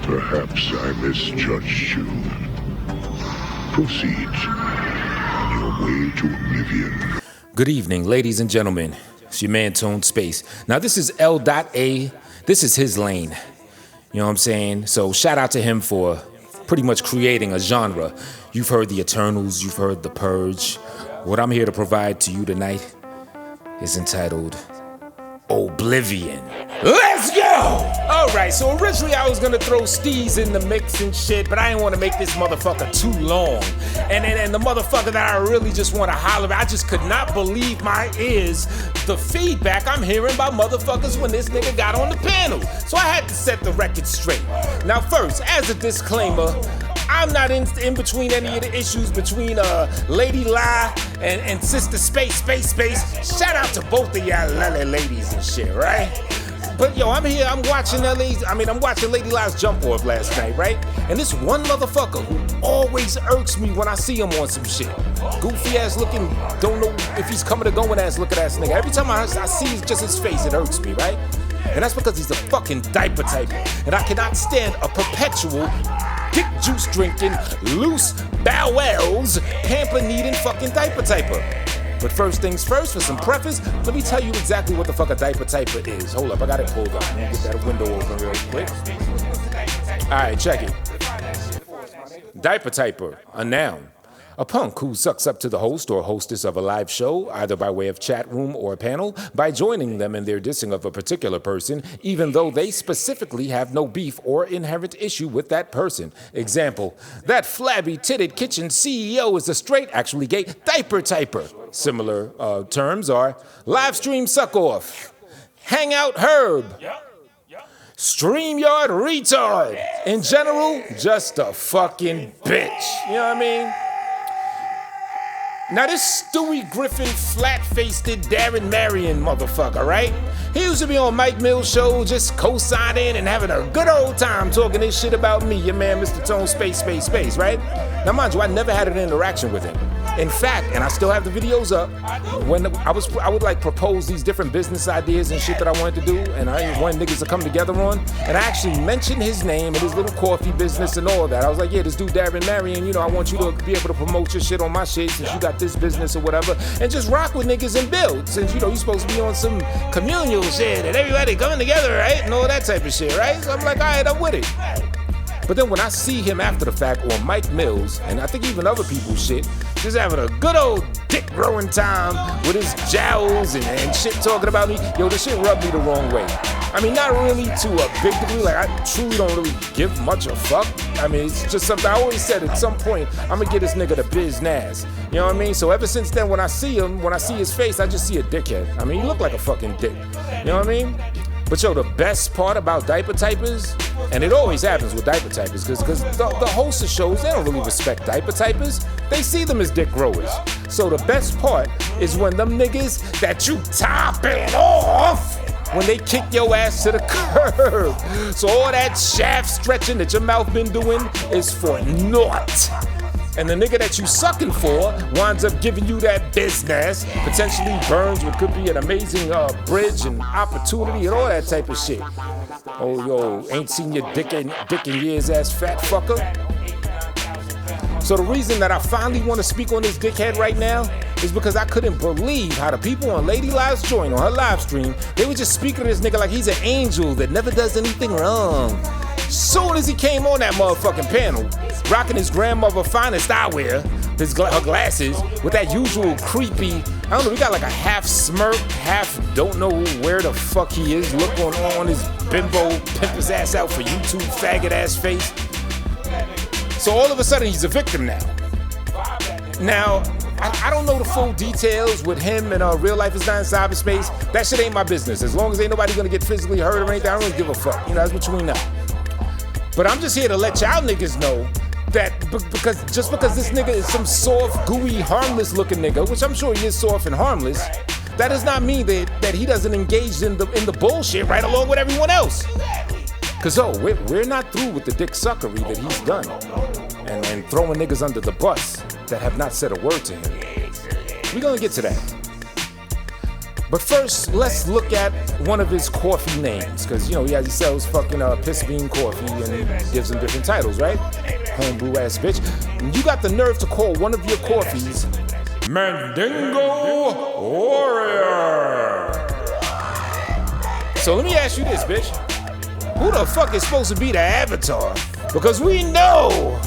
Perhaps I misjudged you. Proceed on your way to Oblivion. Good evening, ladies and gentlemen. It's your man, Tone Space. Now, this is L.A. This is his lane. You know what I'm saying? So shout out to him for pretty much creating a genre. You've heard The Eternals, you've heard The Purge. What I'm here to provide to you tonight is entitled Oblivion. Let's go! Alright, so originally I was gonna throw Steez in the mix and shit, but I didn't want to make this motherfucker too long. And the motherfucker that I really just want to holler at, I just could not believe my ears, the feedback I'm hearing by motherfuckers when this nigga got on the panel. So I had to set the record straight. Now first, as a disclaimer, I'm not in between any of the issues between Lady Lie and Sister Space. Shout out to both of y'all ladies and shit, right? But yo, I'm here, I'm watching Lady Lie's jump off last night, right? And this one motherfucker who always irks me when I see him on some shit. Goofy ass looking, don't know if he's coming or going ass looking ass nigga. Every time I see just his face, it irks me, right? And that's because he's a fucking diaper type. And I cannot stand a perpetual dick juice drinking, loose bow wells, pamper needing fucking diaper typer. But first things first, for some preface, let me tell you exactly what the fuck a diaper typer is. Hold up, I got it pulled up. Let me get that window open real quick. Alright, check it. Diaper typer, a noun. A punk who sucks up to the host or hostess of a live show, either by way of chat room or panel, by joining them in their dissing of a particular person, even though they specifically have no beef or inherent issue with that person. Example, that flabby-titted kitchen CEO is a straight, actually gay, diaper typer. Similar terms are live stream suck-off, hangout herb, StreamYard retard. In general, just a fucking bitch. You know what I mean? Now this Stewie Griffin flat-faced Darrin Marion motherfucker, right? He used to be on Mike Mill's show just co-signing and having a good old time talking this shit about me, your man Mr. Tone Space, right? Now mind you, I never had an interaction with him. In fact, and I still have the videos up, when I would like propose these different business ideas and shit that I wanted to do, and I wanted niggas to come together on, and I actually mentioned his name and his little coffee business and all that. I was like, yeah, this dude Darrin Marion, you know, I want you to be able to promote your shit on my shit since you got this business or whatever, and just rock with niggas and build, since, you know, you're supposed to be on some communal shit and everybody coming together, right? And all that type of shit, right? So I'm like, all right, I'm with it. But then when I see him after the fact on Mike Mills, and I think even other people's shit, just having a good old dick growing time with his jowls and shit talking about me, yo, this shit rubbed me the wrong way. I mean, not really to a big degree, like I truly don't really give much a fuck. I mean, it's just something I always said at some point, I'm gonna get this nigga the biz-naz. You know what I mean? So ever since then, when I see him, when I see his face, I just see a dickhead. I mean, he look like a fucking dick. You know what I mean? But yo, the best part about diaper typers, and it always happens with diaper typers, because the hosts of shows, they don't really respect diaper typers. They see them as dick growers. So the best part is when them niggas that you topping off, when they kick your ass to the curb. So all that shaft stretching that your mouth been doing is for naught. And the nigga that you sucking for winds up giving you that business, potentially burns what could be an amazing bridge and opportunity and all that type of shit. Oh, yo, ain't seen your dick in years, ass fat fucker. So the reason that I finally want to speak on this dickhead right now is because I couldn't believe how the people on Lady Lie's joint on her live stream, they were just speaking to this nigga like he's an angel that never does anything wrong. Soon as he came on that motherfucking panel, rocking his grandmother finest eyewear, her glasses, with that usual creepy, I don't know, he got like a half smirk, half don't know where the fuck he is, look on his bimbo, pimp his ass out for YouTube, faggot ass face. So all of a sudden he's a victim now. Now, I don't know the full details with him and Real Life is Not in Cyberspace. That shit ain't my business. As long as ain't nobody gonna get physically hurt or anything, I don't really give a fuck. You know, that's between them. But I'm just here to let y'all niggas know that because this nigga is some soft, gooey, harmless looking nigga, which I'm sure he is soft and harmless, that does not mean that he doesn't engage in the bullshit right along with everyone else. Cause we're not through with the dick suckery that he's done and throwing niggas under the bus that have not said a word to him. We're gonna get to that. But first, let's look at one of his coffee names, because, he sells fucking piss bean coffee and he gives them different titles, right? Homebrew ass bitch. You got the nerve to call one of your coffees Mandingo Warrior. So let me ask you this, bitch. Who the fuck is supposed to be the avatar? Because we know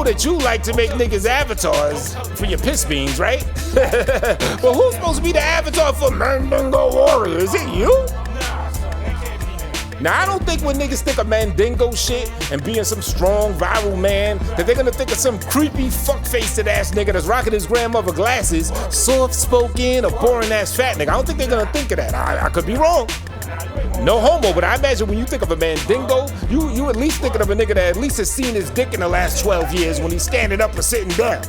that you like to make niggas avatars for your piss beans, right? But who's supposed to be the avatar for Mandingo Warrior? Is it you? Now, I don't think when niggas think of Mandingo shit and being some strong, viral man, that they're gonna think of some creepy, fuck-faced ass nigga that's rocking his grandmother glasses, soft-spoken, or boring-ass fat nigga. I don't think they're gonna think of that. I could be wrong. No homo, but I imagine when you think of a Mandingo, you at least thinking of a nigga that at least has seen his dick in the last 12 years when he's standing up or sitting down.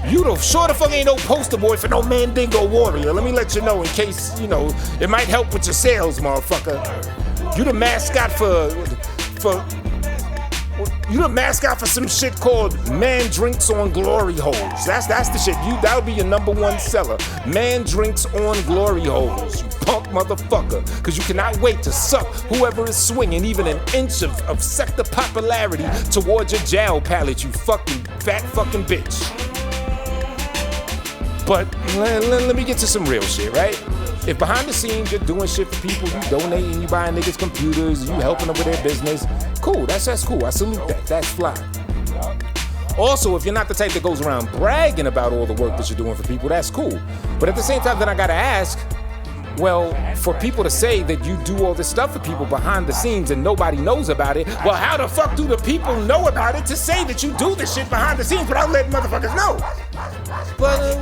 You the sure the fuck ain't no poster boy for no Mandingo Warrior. Let me let you know in case, it might help with your sales, motherfucker. You the mascot for some shit called Man Drinks on Glory Holes. That's the shit. That'll be your #1 seller. Man Drinks on Glory Holes. You punk motherfucker. Cause you cannot wait to suck whoever is swinging even an inch of sector popularity towards your jowl palate, you fucking fat fucking bitch. But let me get to some real shit, right? If behind the scenes you're doing shit for people, you donating, you buying niggas computers, you helping them with their business, cool, that's cool. I salute that. That's fly. Also, if you're not the type that goes around bragging about all the work that you're doing for people, that's cool. But at the same time, then I gotta ask, well, for people to say that you do all this stuff for people behind the scenes and nobody knows about it, well, how the fuck do the people know about it to say that you do this shit behind the scenes without letting motherfuckers know? But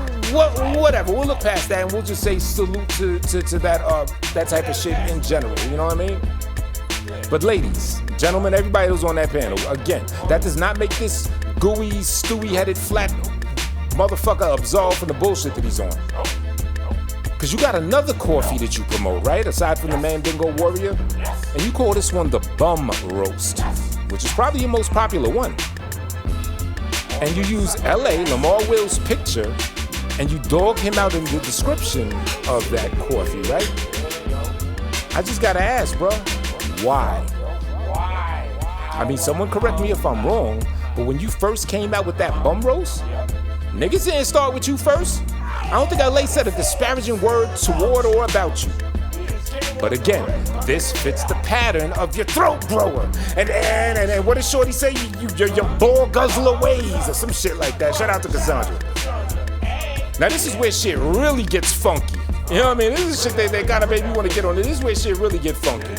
whatever, we'll look past that and we'll just say salute to that type of shit in general, you know what I mean? But ladies, gentlemen, everybody who's on that panel, again, that does not make this gooey, stewy-headed, flat motherfucker absolved from the bullshit that he's on. Cause you got another coffee that you promote, right? Aside from the Mandingo Warrior. And you call this one the Bum Roast, which is probably your most popular one. And you use LA, Lamar Will's picture, and you dog him out in the description of that coffee, right? I just gotta ask, bro, why? I mean, someone correct me if I'm wrong, but when you first came out with that Bum Roast, niggas didn't start with you first. I don't think LA said a disparaging word toward or about you. But again, this fits the pattern of your throat blower. And what does Shorty say? Your ball guzzler ways or some shit like that. Shout out to Cassandra. Now this is where shit really gets funky. You know what I mean? This is shit they gotta make me want to get on it. This is where shit really get funky.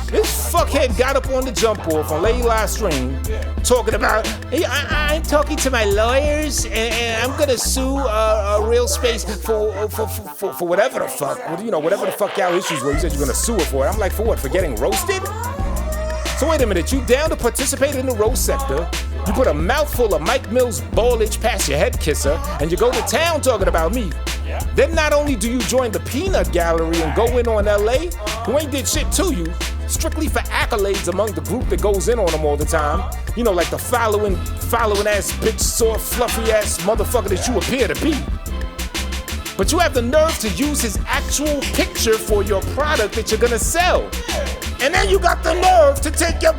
This fuckhead got up on the jump off on Lady Live Stream talking about, hey, I'm talking to my lawyers and I'm gonna sue a real space for whatever the fuck, whatever the fuck y'all issues were. You said you're gonna sue her for it. I'm like, for what? For getting roasted? So wait a minute, you down to participate in the roast sector, you put a mouthful of Mike Mills ballage past your head kisser, and you go to town talking about me. Then not only do you join the peanut gallery and go in on LA, who ain't did shit to you, strictly for accolades among the group that goes in on them all the time. You know, like the following ass bitch, soft, fluffy ass motherfucker that you appear to be. But you have the nerve to use his actual picture for your product that you're gonna sell. And then you got the nerve to take your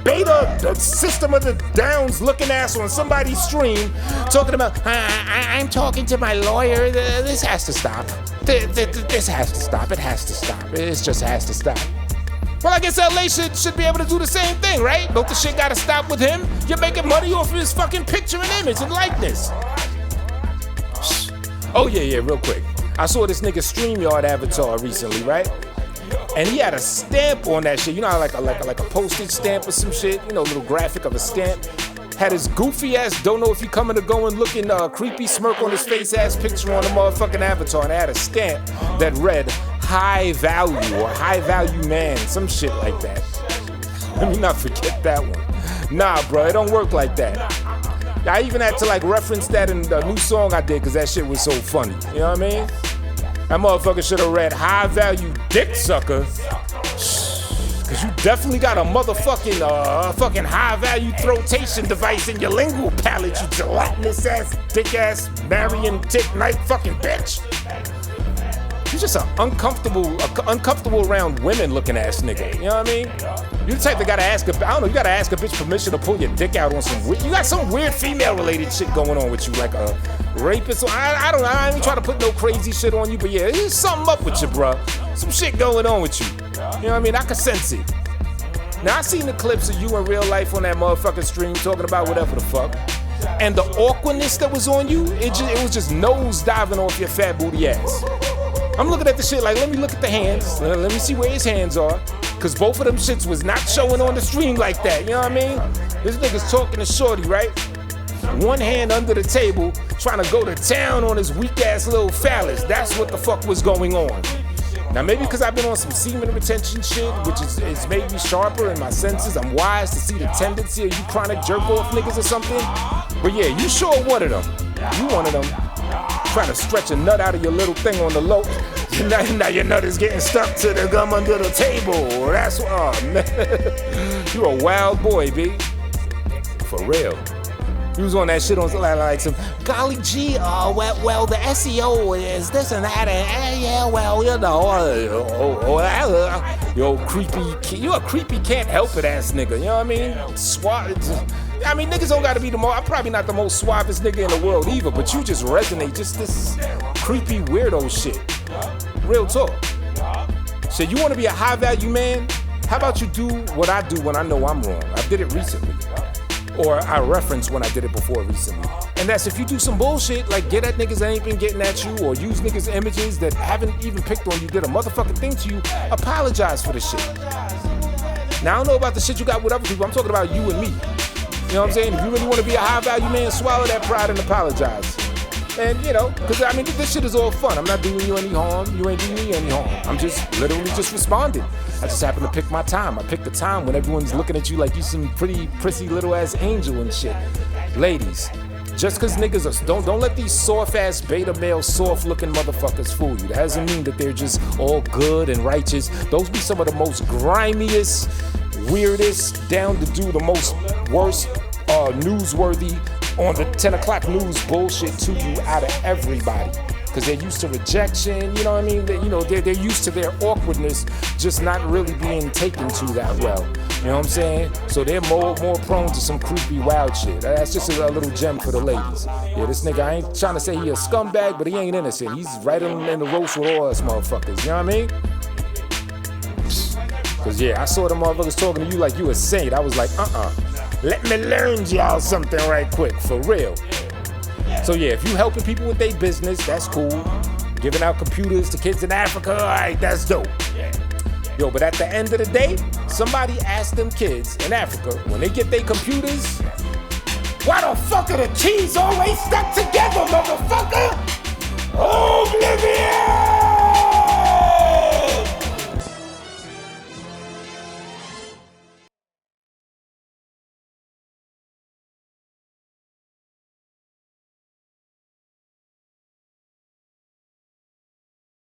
beta, the System of the Downs looking ass on somebody's stream, talking about, I'm talking to my lawyer, this has to stop. This has to stop, it has to stop, it just has to stop. Well, I guess LA should be able to do the same thing, right? Don't the shit gotta stop with him? You're making money off of his fucking picture and image and likeness. Oh yeah, real quick. I saw this nigga StreamYard avatar recently, right? And he had a stamp on that shit. You know how like a postage stamp or some shit? You know, a little graphic of a stamp. Had his goofy ass, don't know if he coming or going, looking creepy smirk on his face ass picture on the motherfucking avatar. And it had a stamp that read high value or high value man, some shit like that. Let me not forget that one. Nah, bro, it don't work like that. I even had to like reference that in the new song I did because that shit was so funny. You know what I mean? That motherfucker should have read high value dick sucker. Cause you definitely got a motherfucking fucking high value throtation device in your lingual palate, you gelatinous ass, dick ass, Marion tick night fucking bitch. You just an uncomfortable around women looking ass nigga. You know what I mean? You the type that gotta ask you gotta ask a bitch permission to pull your dick out on some weird, you got some weird female related shit going on with you, like a rapist. I don't know, I ain't trying to put no crazy shit on you, but yeah, there's something up with you, bruh. Some shit going on with you. You know what I mean? I can sense it. Now I seen the clips of you in real life on that motherfucking stream talking about whatever the fuck. And the awkwardness that was on you, it was just nose diving off your fat booty ass. I'm looking at the shit like, let me look at the hands. Let me see where his hands are. Cause both of them shits was not showing on the stream like that, you know what I mean? This nigga's talking to shorty, right? One hand under the table, trying to go to town on his weak ass little phallus. That's what the fuck was going on. Now maybe because I've been on some semen retention shit, which is made me sharper in my senses. I'm wise to see the tendency of you chronic jerk off niggas or something. But yeah, you sure one of them. You one of them. Trying to stretch a nut out of your little thing on the low. Now your nut is getting stuck to the gum under the table. That's what, oh man. You a wild boy, B. For real. You was on that shit on like some, golly gee, well, the SEO is this and that, and yeah, well, you know, yo, creepy, you a creepy can't help it ass nigga, you know what I mean? I mean, niggas don't gotta be I'm probably not the most suavest nigga in the world either, but you just resonate, just this creepy weirdo shit. Real talk. Shit, you wanna be a high value man? How about you do what I do when I know I'm wrong? I did it recently. Or I reference when I did it before recently. And that's if you do some bullshit, like get at niggas that ain't been getting at you, or use niggas' images that haven't even picked on you, did a motherfucking thing to you, apologize for the shit. Now, I don't know about the shit you got with other people, I'm talking about you and me. You know what I'm saying? If you really want to be a high value man, swallow that pride and apologize. And you know, cause I mean, this shit is all fun. I'm not doing you any harm, you ain't doing me any harm. I'm just literally just responding. I just happen to pick my time. I pick the time when everyone's looking at you like you some pretty prissy little ass angel and shit. Ladies, just cause niggas are, don't let these soft ass beta male soft looking motherfuckers fool you. That doesn't mean that they're just all good and righteous. Those be some of the most grimiest, weirdest, down to do the most worst, newsworthy on the 10 o'clock news bullshit to you out of everybody. Because they're used to rejection, you know what I mean? They're used to their awkwardness just not really being taken to that well. You know what I'm saying? So they're more prone to some creepy wild shit. That's just a little gem for the ladies. Yeah, this nigga, I ain't trying to say he a scumbag, but he ain't innocent. He's right in the roast with all us motherfuckers, you know what I mean? Cause yeah, I saw the motherfuckers talking to you like you a saint. I was like, let me learn y'all something right quick, for real. So yeah, if you helping people with their business, that's cool. Giving out computers to kids in Africa, all right, that's dope. Yo, but at the end of the day, somebody asked them kids in Africa, when they get their computers, why the fuck are the keys always stuck together, motherfucker?